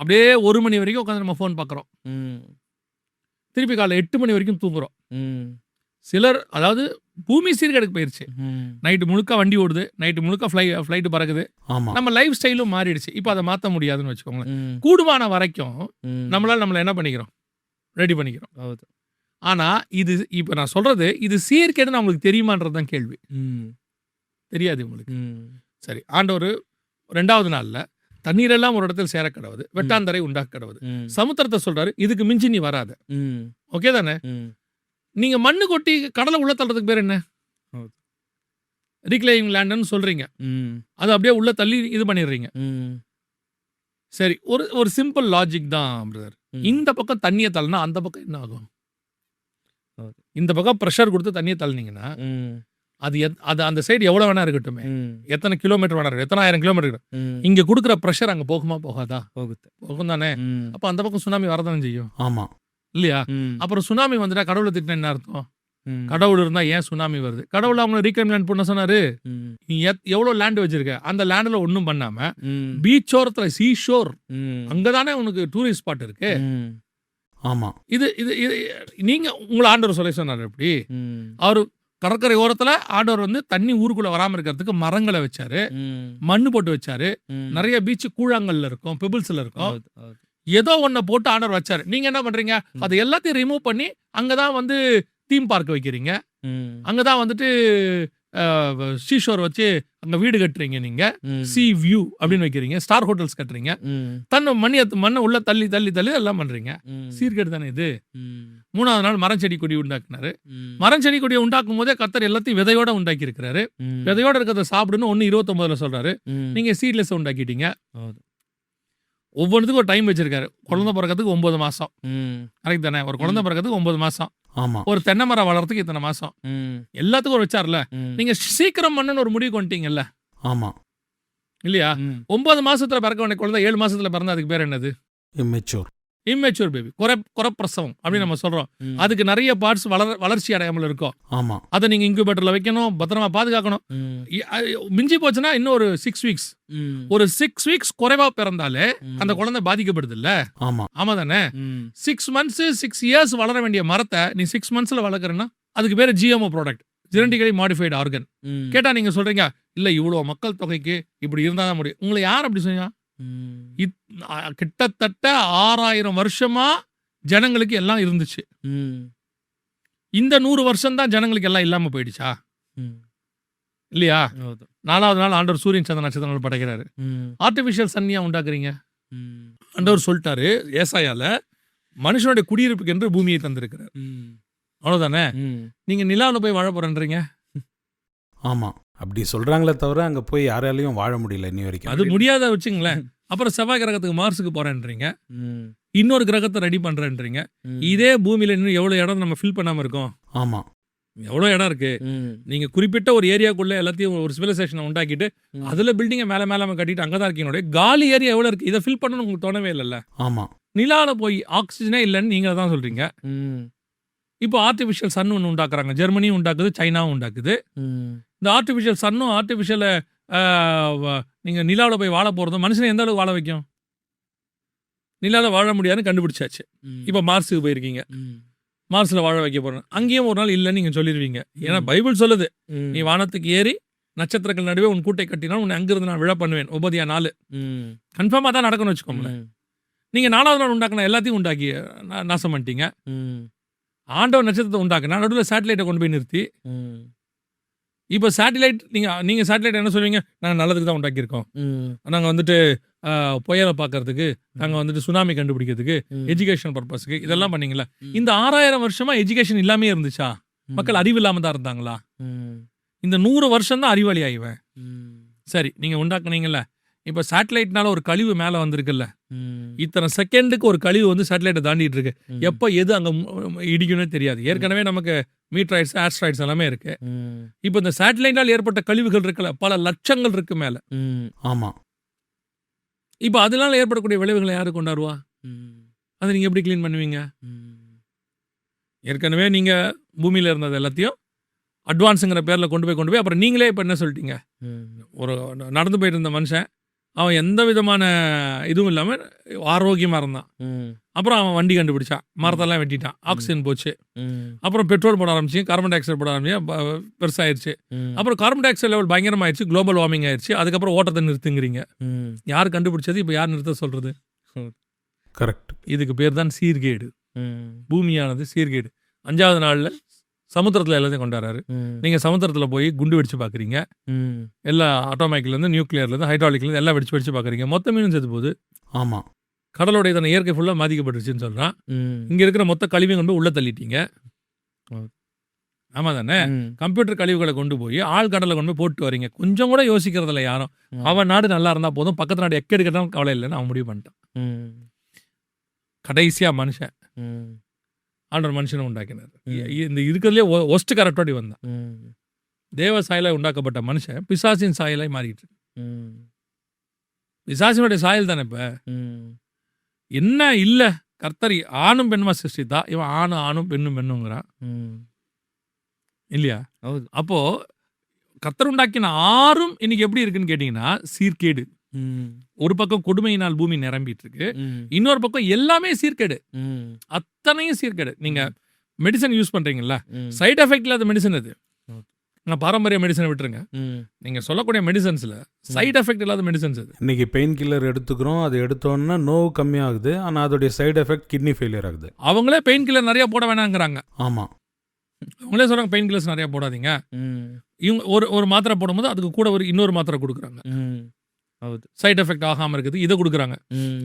அப்படியே 1 மணி வரைக்கும் உட்காந்து நம்ம ஃபோன் பார்க்குறோம், திருப்பி காலைல 8 மணி வரைக்கும் தூங்குறோம். சிலர் அதாவது பூமி சீர்கேடுக்கு போயிருச்சு. நைட்டு முழுக்க வண்டி ஓடுது, நைட்டு முழுக்க ஃப்ளைட்டு பறக்குது. நம்ம லைஃப் ஸ்டைலும் மாறிடுச்சு. இப்போ அதை மாற்ற முடியாதுன்னு வச்சுக்கோங்களேன். கூடுமான வரைக்கும் நம்மளை என்ன பண்ணிக்கிறோம், ரெடி பண்ணிக்கிறோம். ஆனா இது இப்ப நான் சொல்றது இது சீர்கேடுன்னு அவங்களுக்கு தெரியுமான்றதுதான் கேள்வி. தெரியாது உங்களுக்கு. சரி, ஆண்டவர் 2வது நாள்ல தண்ணீரெல்லாம் ஒரு இடத்தில் சேர கடவுது, வெட்டாந்தரை உண்டாக்க கடவுது. சமுத்திரத்தை சொல்றாரு, இதுக்கு மிஞ்சி நீ வராத. ஓகே தானே? நீங்க மண்ணு கொட்டி கடலை உள்ள தள்ளுறதுக்கு பேர் என்ன? ரீக்ளைமிங் லேண்ட்னு சொல்றீங்க. அது அப்படியே உள்ள தள்ளி இது பண்ணிடுறீங்க. சரி, ஒரு சிம்பிள் லாஜிக் தான் பிரதர். இந்த பக்கம் தண்ணியை தள்ளினா அந்த பக்கம் என்ன ஆகும்? இந்த பக்கம் ப்ரெஷர் கொடுத்து தண்ணியை தள்ளினீங்கன்னா அது அந்த சைடு எவ்வளவு வேணா இருக்கட்டுமே, எத்தனை கிலோமீட்டர் வேணா இருக்கும், எத்தனை 1000 கிலோமீட்டர், இங்க கொடுக்குற ப்ரெஷர் அங்க போகுமா போகாதா? போகும் தானே. அப்ப அந்த பக்கம் சுனாமி வரதானே செய்யும். ஆமா இல்லையா? அப்புறம் சுனாமி வந்துட்டா கடவுளை திட்டின என்ன அர்த்தம்? கடவுள் இருந்தா ஏன் சுனாமி வருது? கடவுள் அவங்க ரீக்ளைம் லேண்ட் பண்ண சொன்னாரு. நீ எவ்வளவு லேண்ட் வச்சிருக்க, அந்த லேண்ட்ல ஒன்னும் பண்ணாம பீச் ஓரத்துல சீஷோர் அங்கதானே உனக்கு டூரிஸ்ட் ஸ்பாட் இருக்கு. ஆமா, இது நீங்க உங்களை ஆண்டவர் சொல்ல சொன்னார். எப்படி அவரு கடற்கரை ஓரத்துல ஆண்டவர் தண்ணி ஊருக்குள்ள வராம இருக்கிறதுக்கு மரங்களை வச்சாரு, மண்ணு போட்டு வச்சாரு. நிறைய பீச் கூழாங்கல்ல இருக்கும், பெபிள்ஸ்ல இருக்கும். ஏதோ ஒன்ன போட்டு ஆண்டவர் வச்சாரு. நீங்க என்ன பண்றீங்க? அது எல்லாத்தையும் ரிமூவ் பண்ணி அங்கதான் தீம் பார்க் வைக்கிறீங்க, அங்கதான் சீஷோர் வச்சு அங்க வீடு கட்டுறீங்க, நீங்க சி வியூ அப்படின்னு வைக்கிறீங்க, ஸ்டார் ஹோட்டல்ஸ் கட்டுறீங்க, மண்ணை உள்ள தள்ளி தள்ளி தள்ளி எல்லாம் பண்றீங்க. சீர்கேடு தானே இது. 3வது நாள் மரம் செடி கொடி உண்டாக்குனாரு. மரம் செடி கொடியை உண்டாக்கும் போதே கர்த்தர் எல்லாத்தையும் விதையோட உண்டாக்கி இருக்கிறாரு. விதையோட இருக்கிறத சாப்பிடுன்னு 1:29 சொல்றாரு. நீங்க சீட்லெஸ் உண்டாக்கிட்டீங்க. ஒவ்வொன்றுத்துக்கும் ஒரு டைம் வச்சிருக்காரு. குழந்தை பிறக்கிறதுக்கு 9 மாசம். கரெக்ட் தானே? ஒரு குழந்தை பிறக்கிறதுக்கு 9 மாசம். ஒரு தென்னை மரம் வளர்றதுக்கு இத்தனை மாசம். எல்லாத்துக்கும் ஒரு வச்சார்ல. நீங்க சீக்கிரம் பண்ணு ஒரு முடிவு கொண்டீங்கல்ல. ஆமா இல்லையா? 9 மாசத்துல பிறக்க வேண்டிய குழந்தை 7 மாசத்துல பிறந்தா அதுக்கு பேர் என்னது? இம்மெச்சூர் பேபி, குறைப்பிரசவம் அப்படின்னு நம்ம சொல்றோம். அதுக்கு நிறைய பார்ட்ஸ் வளர்ச்சி அடையாமல் இருக்கும். ஆமா, அதை நீங்க இன்குபேட்டர்ல வைக்கணும், பத்திரமா பாதுகாக்கணும். மிஞ்சி போச்சுன்னா இன்னும் ஒரு 6 வீக்ஸ், ஒரு 6 வீக்ஸ் குறைவா பிறந்தாலே அந்த குழந்தை பாதிக்கப்படுது இல்ல. ஆமா தானே? 6 months 6 years வளர வேண்டிய மரத்தை நீ 6 monthsல வளர்க்கறன்னா அதுக்கு பேரு GMO product, genetically modified organ. கேட்டா நீங்க சொல்றீங்க இல்ல இவ்வளவு மக்கள் தொகைக்கு இப்படி இருந்தாதான் முடியும். உங்களை யார் அப்படி சொன்னா? கிட்டத்தட்ட 6000 வருஷமா ஜனங்களுக்கு எல்லாம் இருந்துச்சு. இந்த 100 வருஷம் தான் ஜனங்களுக்கு எல்லாம் இல்லாம போயிடுச்சா? இல்லையா? 4வது நாள் ஆண்டவர் சூரியன் சந்திர நட்சத்திரங்கள் படைக்கிறாரு. ஆர்டிபிஷியல் சன்னியா உண்டாக்குறீங்க. ஆண்டவர் சொல்லிட்டாரு ஏசாயால, மனுஷனுடைய குடியிருப்புக்கு என்று பூமியை தந்திருக்கிறார். அவ்வளவுதானே? நீங்க நிலாவுல போய் வாழ போறேன்றீங்க. ஆமா, அப்படி சொல்றாங்களே தவிர அங்க போய் யாராலையும் வாழ முடியல இன்னி வரைக்கும். அது முடியாத வச்சுங்களேன். அப்புறம் செவ்வாய் கிரகத்துக்கு மார்ஸுக்கு போறேன்றீங்க, இன்னொரு கிரகத்தை ரெடி பண்றேன்றீங்க. இதே பூமியில இன்னும் எவ்வளவு இடம் நம்ம ஃபில் பண்ணாம இருக்கோம். ஆமா, எவ்வளோ இடம் இருக்கு. நீங்க குறிப்பிட்ட ஒரு ஏரியாக்குள்ள எல்லாத்தையும் ஒரு சிவிலைசேஷனை உண்டாக்கிட்டு அதுல பில்டிங்கை மேல மேல கட்டிட்டு அங்கதான் இருக்கீங்க. காலி ஏரியா எவ்வளவு இருக்கு, இதை ஃபில் பண்ணணும் உங்களுக்கு தோணவே இல்லைல்ல. ஆமா. நிலால போய் ஆக்சிஜனே இல்லைன்னு நீங்க தான் சொல்றீங்க. இப்போ ஆர்டிஃபிஷியல் சன் ஒன்று உண்டாக்குறாங்க. ஜெர்மனியும் உண்டாக்குது, சைனாவும் உண்டாக்குது. இந்த ஆர்டிஃபிஷியல் சன்னும் ஆர்டிஃபிஷியல் நீங்க நிலாவில் போய் வாழ போறதும் மனுஷனை எந்த அளவுக்கு வாழ வைக்கும்? நிலாவில் வாழ முடியாதுன்னு கண்டுபிடிச்சாச்சு. இப்போ மார்ஸுக்கு போயிருக்கீங்க, மார்ஸ்ல வாழ வைக்க போறேன். அங்கேயும் ஒரு நாள் இல்லைன்னு நீங்க சொல்லிடுவீங்க. ஏன்னா பைபிள் சொல்லுது, நீ வானத்துக்கு ஏறி நட்சத்திரங்கள் நடுவே உன் கூட்டை கட்டினால் உன்னை அங்கிருந்து நான் விழ பண்ணுவேன். உபதியா 4 கன்ஃபார்மா தான் நடக்கணும்னு வச்சுக்கோங்களேன். நீங்க 4வது நாள் உண்டாக்குன எல்லாத்தையும் உண்டாக்கி நாசம் பண்ணிட்டீங்க. ஆண்டவர் நட்சத்திரத்தை உண்டாக்குனா நடுவில் சேட்டலைட்டை கொண்டு போய் நிறுத்தி, இப்போ சேட்டலைட் நீங்க சேட்டலைட் என்ன சொல்லுவீங்க? நாங்கள் நல்லதுக்கு தான் உண்டாக்கியிருக்கோம், நாங்கள் வந்துட்டு புயலை பார்க்கறதுக்கு, நாங்கள் வந்துட்டு சுனாமி கண்டுபிடிக்கிறதுக்கு, எஜுகேஷன் பர்பஸ்க்கு இதெல்லாம் பண்ணீங்களா? இந்த 6000 வருஷமா எஜுகேஷன் இல்லாமே இருந்துச்சா? மக்கள் அறிவு இல்லாம தான் இருந்தாங்களா? இந்த 100 வருஷம் தான் அறிவாளி ஆயிவேன். சரி, நீங்க உண்டாக்குனீங்கல்ல, இப்போ சேட்டலைட்னால ஒரு கழிவு மேலே வந்திருக்குல்ல, இத்தனை செகண்டுக்கு ஒரு கழிவு வந்து சேட்டலைட்டை தாண்டிட்டு இருக்கு. எப்போ எது அங்கே இடிக்கும்னே தெரியாது. ஏற்கனவே நமக்கு மீட்டராய்ட்ஸ், ஆஸ்ட்ராய்ட்ஸ் எல்லாமே இருக்கு. இப்போ இந்த சேட்டலைட்டால் ஏற்பட்ட கழிவுகள் இருக்குல்ல, பல லட்சங்கள் இருக்கு மேல. ஆமா. இப்போ அதனால ஏற்படக்கூடிய விளைவுகளை யாரு கொண்டாடுவா? அதை நீங்க எப்படி கிளீன் பண்ணுவீங்க? ஏற்கனவே நீங்க பூமியில இருந்தது எல்லாத்தையும் அட்வான்ஸுங்கிற பேர்ல கொண்டு போய் அப்புறம் நீங்களே இப்போ என்ன சொல்லிட்டீங்க? ஒரு நடந்து போயிட்டு இருந்த மனுஷன், அவன் எந்த விதமான இதுவும் இல்லாமல் ஆரோக்கியமாக இருந்தான். அப்புறம் அவன் வண்டி கண்டுபிடிச்சான், மரத்தெல்லாம் வெட்டிட்டான், ஆக்சிஜன் போச்சு. அப்புறம் பெட்ரோல் போட ஆரம்பிச்சு, கார்பன் டை ஆக்சைடு போட ஆரம்பிச்சு, பெருசாயிருச்சு. அப்புறம் கார்பன் டை ஆக்சைடு லெவல் பயங்கரமாயிருச்சு, குளோபல் வார்மிங் ஆயிடுச்சு. அதுக்கப்புறம் ஓட்டத்தை நிறுத்துங்கிறீங்க. யார் கண்டுபிடிச்சது? இப்போ யார் நிறுத்த சொல்றது? கரெக்ட். இதுக்கு பேர் தான் சீர்கேடு. பூமியானது சீர்கேடு. 5வது நாளில் சமுத்திரத்தில் எல்லாத்தையும் கொண்டாடுறாரு. நீங்கள் சமுத்திரத்தில் போய் குண்டு வெடிச்சு பார்க்குறீங்க. எல்லா ஆட்டோமேட்டிக்லேருந்து, நியூக்ளியர்லேருந்து, ஹைட்ராலிக்லேருந்து எல்லாம் வெடிச்சு பார்க்குறீங்க. மொத்த மீனும் செத்து போகுது. ஆமாம். கடலோடைய தன்னை இயற்கை ஃபுல்லாக பாதிக்கப்பட்டுருச்சுன்னு சொல்கிறான். இங்கே இருக்கிற மொத்த கழிவையும் கொண்டு போய் உள்ளே தள்ளிட்டீங்க. ஆமாம் தானே? கம்ப்யூட்டர் கழிவுகளை கொண்டு போய் ஆழ்கடலை கொண்டு போய் போட்டு வரீங்க. கொஞ்சம் கூட யோசிக்கிறதில்ல யாரும். அவன் நாடு நல்லா இருந்தால் போதும், பக்கத்து நாடு எக்கெடுக்கட்டாலும் கவலை இல்லைன்னு அவன் முடிவு பண்ணிட்டான். கடைசியாக மனுஷன் ஆண்டவர் மனுஷனை உண்டாக்கினார். இந்த இருக்கிறதுலே ஒஸ்ட் கரெக்டோடி வந்தான். தேவ சாயலாய் உண்டாக்கப்பட்ட மனுஷன் பிசாசின் சாயலாய் மாறிட்டு. பிசாசினுடைய சாயல் தானே. இப்ப என்ன இல்ல, கர்த்தர் ஆணும் பெண்ணுமா சிருஷ்டித்தா, இவன் ஆணும் பெண்ணுங்கிறான் இல்லையா? அப்போ கர்த்தர் உண்டாக்கின 6ம் இன்னைக்கு எப்படி இருக்குன்னு கேட்டீங்கன்னா சீர்கேடு. ஒரு பக்கம் கொடுமையினால் பூமி நிரம்பிட்டு இருக்கு, இன்னொரு பக்கம் எல்லாமே சீர்கேடு, அத்தனையும் சீர்கேடு. நீங்க மெடிசன் யூஸ் பண்றீங்கல்ல, சைடு எஃபெக்ட் இல்லாத மெடிசன் அது. நான் பாரம்பரிய மெடிசனை விட்டுருங்க, நீங்க சொல்லக்கூடிய மெடிசன்ஸ்ல சைடு எஃபெக்ட் இல்லாத மெடிசன்ஸ் அது. இன்னைக்கு பெயின் கில்லர் எடுத்துக்கிறோம், அது எடுத்தோன்னா நோவு கம்மியாகுது, ஆனா அதோடைய சைடு எஃபெக்ட் கிட்னி ஃபெயிலியர் ஆகுது. அவங்களே பெயின் கில்லர் நிறைய போட வேணாங்கிறாங்க. ஆமா, அவங்களே சொல்றாங்க பெயின் கில்லர்ஸ் நிறைய போடாதீங்க. இவங்க ஒரு மாத்திரை போடும்போது அதுக்கு கூட இன்னொரு மாத்திரை கொடுக்குறாங்க, சைடு எஃபெக்ட் ஆகாம இருக்குது, இதை கொடுக்குறாங்க.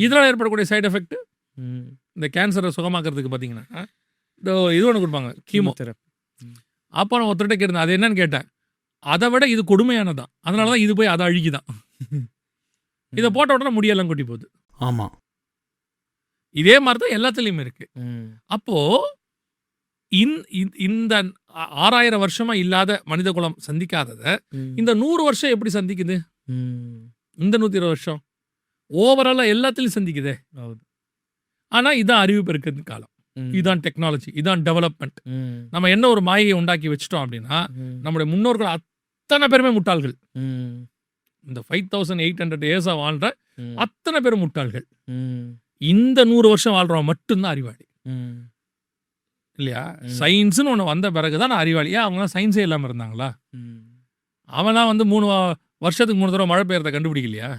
இதனால ஏற்படக்கூடிய சைடு எஃபெக்ட், இந்த கேன்சரை சுகமாக்குறதுக்கு பார்த்தீங்கன்னா இது ஒன்று கொடுப்பாங்க, கீமோ தெரப்பி. அப்போ நான் ஒருத்தர்கிட்ட கேட்டேன், அது என்னன்னு கேட்டேன். அதை விட இது கொடுமையானதான், அதனாலதான் இது போய் அதை அழுகிதான். இதை போட்ட உடனே முடியெல்லாம் கொட்டி போகுது. ஆமா, இதே மாதிரிதான் எல்லாத்துலயுமே இருக்கு. அப்போ இந்த 6000 வருஷமா இல்லாத மனித குலம் சந்திக்காதத இந்த 100 வருஷம் எப்படி சந்திக்குது? இந்த 120 வருஷம் ஓவராலா எல்லாத்திலையும் சந்திக்குதே. ஆனா இதான் அறிவு பெருக்கிறது காலம், இதுதான் டெக்னாலஜி, இதுதான் டெவலப்மெண்ட். நம்ம என்ன ஒரு மாயை உண்டாக்கி வச்சிட்டோம் அப்படின்னா, நம்முடைய முன்னோர்கள் அத்தனை பேருமே முட்டாள்கள். இந்த 5800 இயர்ஸா வாழ்ற அத்தனை பேரும் முட்டாள்கள். இந்த 100 வருஷம் வாழ்றவன் மட்டும்தான் அறிவாளி இல்லையா? சயின்ஸ்னு ஒன்று வந்த பிறகுதான் நான் அறிவாளி. ஏன் அவங்களாம் சயின்ஸே இல்லாமல் இருந்தாங்களா? அவனா வந்து 3 வருஷத்துக்கு 3 தடவை மழை பெய்யறதை கண்டுபிடிக்கலையா?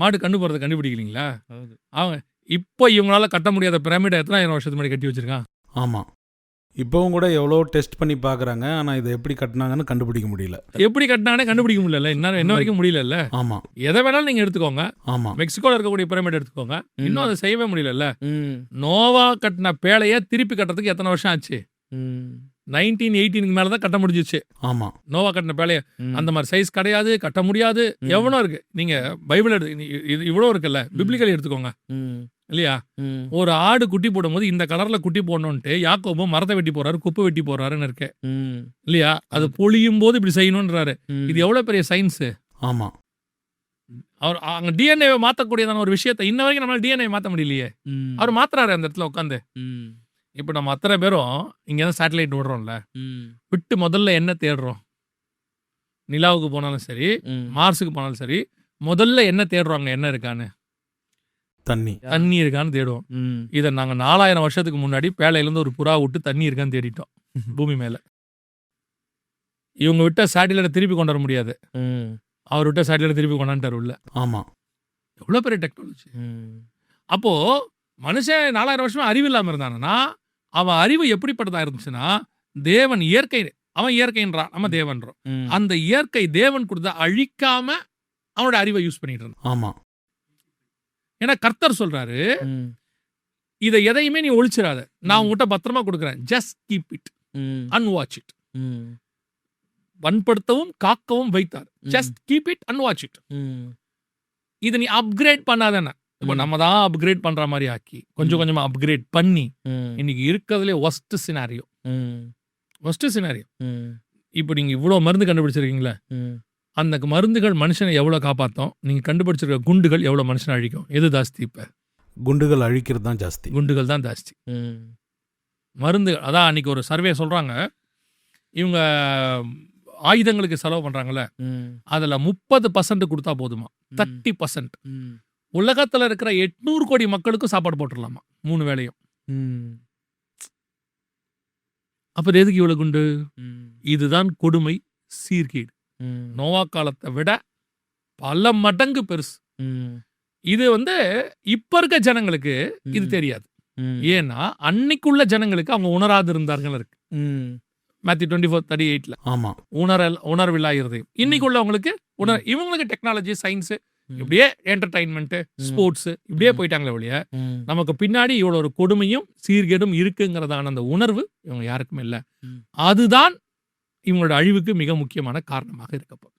மாடு கண்டு போறதை கண்டுபிடிக்கலீங்களா? அவன் இப்போ இவங்களால கட்ட முடியாத பிரமிடை எத்தனை 1000 வருஷத்துக்கு முன்னாடி கட்டி வச்சிருக்கான். ஆமா, இப்போவும் கூட எவ்வளோ டெஸ்ட் பண்ணி பார்க்குறாங்க, ஆனால் இதை எப்படி கட்டினாங்கன்னு கண்டுபிடிக்க முடியல. எப்படி கட்டினாங்கன்னு கண்டுபிடிக்க முடியல, என்ன வரைக்கும் முடியல. ஆமா, எதை வேணாலும் நீங்க எடுத்துக்கோங்க. ஆமா, மெக்சிகோல இருக்கக்கூடிய பிரமிட் எடுத்துக்கோங்க, இன்னும் அதை செய்யவே முடியல. நோவா கட்டின பேழைய திருப்பி கட்டுறதுக்கு எத்தனை வருஷம் ஆச்சு? 1918 மேலதான் கட்ட முடிஞ்சிச்சு. ஆமா, நோவா கட்டின பேழைய அந்த மாதிரி சைஸ் கிடையாது, கட்ட முடியாது. எவ்வளோ இருக்கு, நீங்க பைபிள் இவ்வளோ இருக்குல்ல, பிப்ளிக்கல் எடுத்துக்கோங்க. இல்லையா? ஒரு ஆடு குட்டி போடும்போது இந்த கலர்ல குட்டி போடணும்ட்டு யாக்கோபு மரத்தை வெட்டி போறாரு, குப்பை வெட்டி போறாருன்னு இருக்கு இல்லையா? அது பொழியும் போது இப்படி செய்யணும்ன்றாரு. இது எவ்வளவு பெரிய சயின்ஸ். ஆமா. அவர் அங்க டிஎன்ஏ மாத்தக்கூடியதான ஒரு விஷயத்தை இன்ன வரைக்கும் நம்மளால டிஎன்ஏ மாத்த முடியலையே. அவர் மாத்துறாரு அந்த இடத்துல உட்காந்து. இப்ப நம்ம அத்தனை பேரும் இங்க இருந்து சேட்டலைட் விடுறோம்ல, விட்டு முதல்ல என்ன தேடுறோம்? நிலாவுக்கு போனாலும் சரி, மார்ஸுக்கு போனாலும் சரி, முதல்ல என்ன தேடுறோம்? என்ன இருக்கான்னு? தண்ணி இருக்கான்னு தேடுவோம். இதை நாங்க 4000 வருஷத்துக்கு முன்னாடி பேழையில இருந்து ஒரு புறா விட்டு தண்ணி இருக்கான்னு தேடிட்டோம் பூமி மேல. இவங்க விட்ட சேட்டலைட் திருப்பி கொண்டு வர முடியாது. அவர் விட்ட சேட்டலைட் திருப்பி கொண்டாண்டார் உள்ள. ஆமா. எவ்வளவு பெரிய டெக்னாலஜி. அப்போ மனுஷன் 4000 வருஷமா அறிவு இல்லாம இருந்தானா, அவன் அறிவு எப்படிப்பட்டதா இருந்துச்சுன்னா, தேவன் இயற்கை, அவன் இயற்கைன்றான், நம்ம தேவன்றோம். அந்த இயற்கை தேவன் கொடுத்த அழிக்காம அவனோட அறிவை யூஸ் பண்ணிட்டு இருந்தான். ஆமா. ஏன்னா கர்த்தர் சொல்றாரு, இதை எதையுமே நீ ஒழிச்சிடாத, நான் உங்ககிட்ட பத்திரமா கொடுக்குறேன், just keep it and watch it. வன்படுத்தவும் காக்கவும் வைத்தார். Just keep it and watch it. இதை நீ அப்கிரேட் பண்ணாதானே. இப்போ நம்ம தான் அப்கிரேட் பண்ற மாதிரி ஆக்கி கொஞ்சம் கொஞ்சமா அப்கிரேட் பண்ணி இன்னைக்கு இருக்கிறதுலே ஒஸ்ட் சினாரியோ. இப்போ நீங்க இவ்வளவு மருந்து கண்டுபிடிச்சிருக்கீங்களே, அந்த மருந்துகள் மனுஷனை எவ்வளவு காப்பாற்றும், நீங்க கண்டுபிடிச்சிருக்க குண்டுகள் எவ்வளவு மனுஷனை அழிக்கும்? எது ஜாஸ்தி? இப்ப குண்டுகள் அழிக்கிறது தான் ஜாஸ்தி. குண்டுகள் தான் ஜாஸ்தி. மருந்து அதான் அன்னைக்கு ஒரு சர்வே சொல்றாங்க, இவங்க ஆயுதங்களுக்கு செலவு பண்றாங்கல்ல, அதுல 30% கொடுத்தா போதுமா, 30%. உலகத்துல இருக்கிற 800 கோடி மக்களுக்கும் சாப்பாடு போட்டுடலாமா 3 வேளையும். அப்ப எதுக்கு இவ்வளவு குண்டு? இதுதான் கொடுமை, சீர்கேடு. நோவா காலத்தை விட பல மடங்கு பெருசு. இது இப்ப இருக்க ஜனங்களுக்கு இது தெரியாது. ஏன்னா அன்னைக்குள்ள ஜனங்களுக்கு அவங்க உணராது இருந்தார்கள் இருக்கு. மேத்யூ 24:38. ஆமா. உணர்வில்லா இருதயம். இன்னைக்கு உள்ளவங்களுக்கு இவங்களுக்கு டெக்னாலஜி, சயின்ஸ், இப்படியே என்டர்டைன்மெண்ட், ஸ்போர்ட்ஸ் இப்படியே போயிட்டாங்களே ஒழிய, நமக்கு பின்னாடி இவ்வளவு ஒரு கொடுமையும் சீர்கேடும் இருக்குங்கிறதான அந்த உணர்வு இவங்க யாருக்கும் இல்லை. அதுதான் இவங்களோட அழிவுக்கு மிக முக்கியமான காரணமாக இருக்கப்படும்.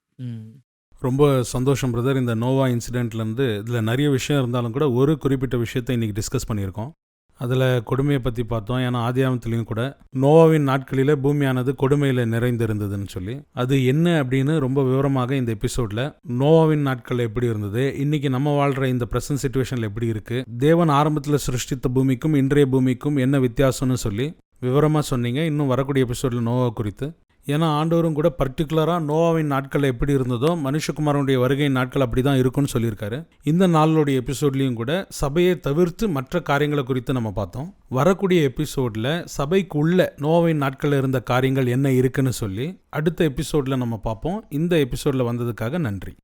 ரொம்ப சந்தோஷம் பிரதர். இந்த நோவா இன்சிடென்ட்லேருந்து இதில் நிறைய விஷயம் இருந்தாலும் கூட ஒரு குறிப்பிட்ட விஷயத்தை இன்றைக்கி டிஸ்கஸ் பண்ணியிருக்கோம். அதில் கொடுமையை பற்றி பார்த்தோம். ஏன்னா ஆதியாகமத்திலையும் கூட நோவாவின் நாட்களில் பூமியானது கொடுமையில் நிறைந்திருந்ததுன்னு சொல்லி, அது என்ன அப்படின்னு ரொம்ப விவரமாக இந்த எபிசோடில் நோவாவின் நாட்கள் எப்படி இருந்தது, இன்றைக்கி நம்ம வாழ்கிற இந்த ப்ரெசன்ட் சிச்சுவேஷனில் எப்படி இருக்குது, தேவன் ஆரம்பத்தில் சிருஷ்டித்த பூமிக்கும் இன்றைய பூமிக்கும் என்ன வித்தியாசம்னு சொல்லி விவரமாக சொன்னீங்க. இன்னும் வரக்கூடிய எபிசோடில் நோவா குறித்து, ஏன்னா ஆண்டவரும் கூட பர்டிகுலராக நோவாவின் நாட்கள் எப்படி இருந்ததோ மனுஷகுமாரனுடைய வருகையின் நாட்கள் அப்படி தான் இருக்குன்னு சொல்லியிருக்காரு. இந்த நாளுடைய எபிசோட்லேயும் கூட சபையை தவிர்த்து மற்ற காரியங்களை குறித்து நம்ம பார்த்தோம். வரக்கூடிய எபிசோடில் சபைக்கு உள்ள நோவாவின் நாட்களில் இருந்த காரியங்கள் என்ன இருக்குன்னு சொல்லி அடுத்த எபிசோடில் நம்ம பார்ப்போம். இந்த எபிசோடில் வந்ததுக்காக நன்றி.